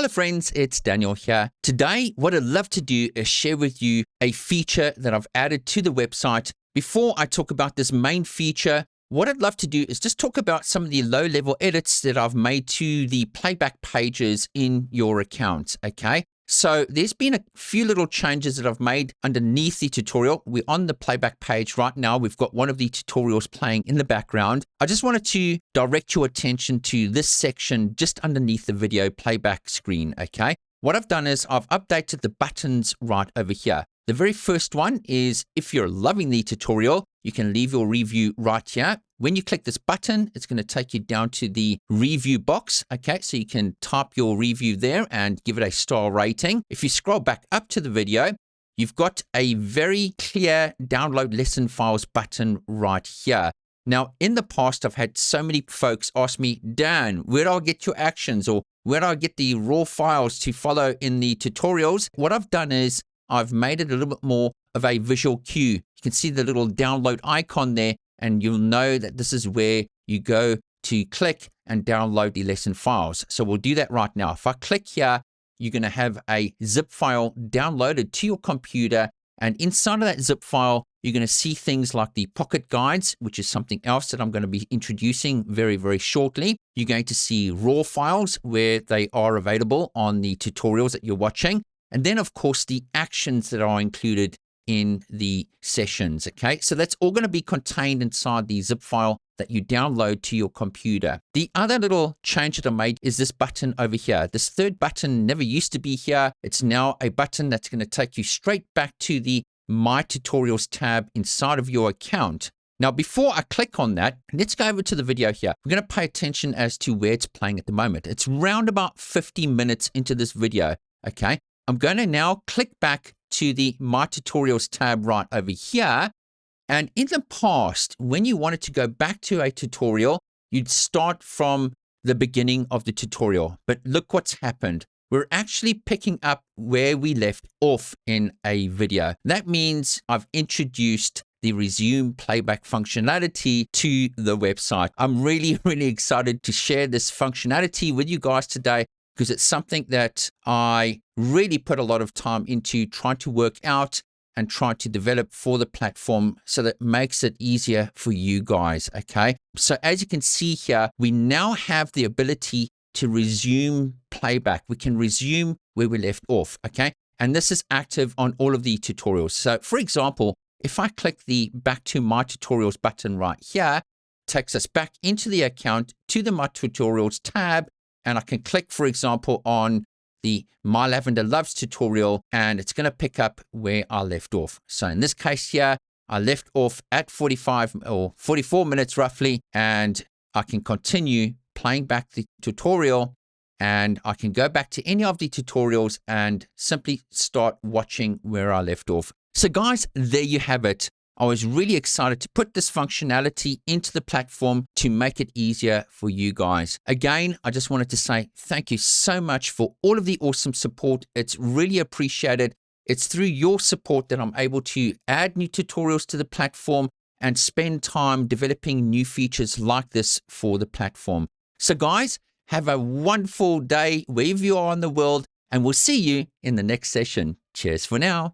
Hello friends, it's Daniel here. Today, what I'd love to do is share with you a feature that I've added to the website. Before I talk about this main feature, what I'd love to do is just talk about some of the low-level edits that I've made to the playback pages in your account, okay? So there's been a few little changes that I've made underneath the tutorial. We're on the playback page right now. We've got one of the tutorials playing in the background. I just wanted to direct your attention to this section just underneath the video playback screen, okay? What I've done is I've updated the buttons right over here. The very first one is if you're loving the tutorial, you can leave your review right here. When you click this button, it's going to take you down to the review box. Okay, so you can type your review there and give it a star rating. If you scroll back up to the video, you've got a very clear download lesson files button right here. Now, in the past, I've had so many folks ask me, Dan, where do I get your actions or where do I get the raw files to follow in the tutorials? What I've done is I've made it a little bit more of a visual cue. You can see the little download icon there, and you'll know that this is where you go to click and download the lesson files. So we'll do that right now. If I click here, you're going to have a zip file downloaded to your computer. And inside of that zip file, you're going to see things like the pocket guides, which is something else that I'm going to be introducing very, very shortly. You're going to see raw files where they are available on the tutorials that you're watching. And then, of course, the actions that are included in the sessions, okay? So that's all going to be contained inside the zip file that you download to your computer. The other little change that I made is this button over here. This third button never used to be here. It's now a button that's going to take you straight back to the My Tutorials tab inside of your account. Now, before I click on that, let's go over to the video here. We're going to pay attention as to where it's playing at the moment. It's round about 50 minutes into this video, okay? I'm going to now click back to the My Tutorials tab right over here. And in the past, when you wanted to go back to a tutorial, you'd start from the beginning of the tutorial. But look what's happened. We're actually picking up where we left off in a video. That means I've introduced the resume playback functionality to the website. I'm really, really excited to share this functionality with you guys today, because it's something that I really put a lot of time into trying to work out and try to develop for the platform so that it makes it easier for you guys, okay? So as you can see here, we now have the ability to resume playback. We can resume where we left off, okay? And this is active on all of the tutorials. So for example, if I click the Back to My Tutorials button right here, it takes us back into the account to the My Tutorials tab, and I can click, for example, on the My Lavender Loves tutorial, and it's going to pick up where I left off. So in this case here, I left off at 45 or 44 minutes roughly, and I can continue playing back the tutorial, and I can go back to any of the tutorials and simply start watching where I left off. So guys, there you have it. I was really excited to put this functionality into the platform to make it easier for you guys. Again, I just wanted to say thank you so much for all of the awesome support. It's really appreciated. It's through your support that I'm able to add new tutorials to the platform and spend time developing new features like this for the platform. So guys, have a wonderful day wherever you are in the world, and we'll see you in the next session. Cheers for now.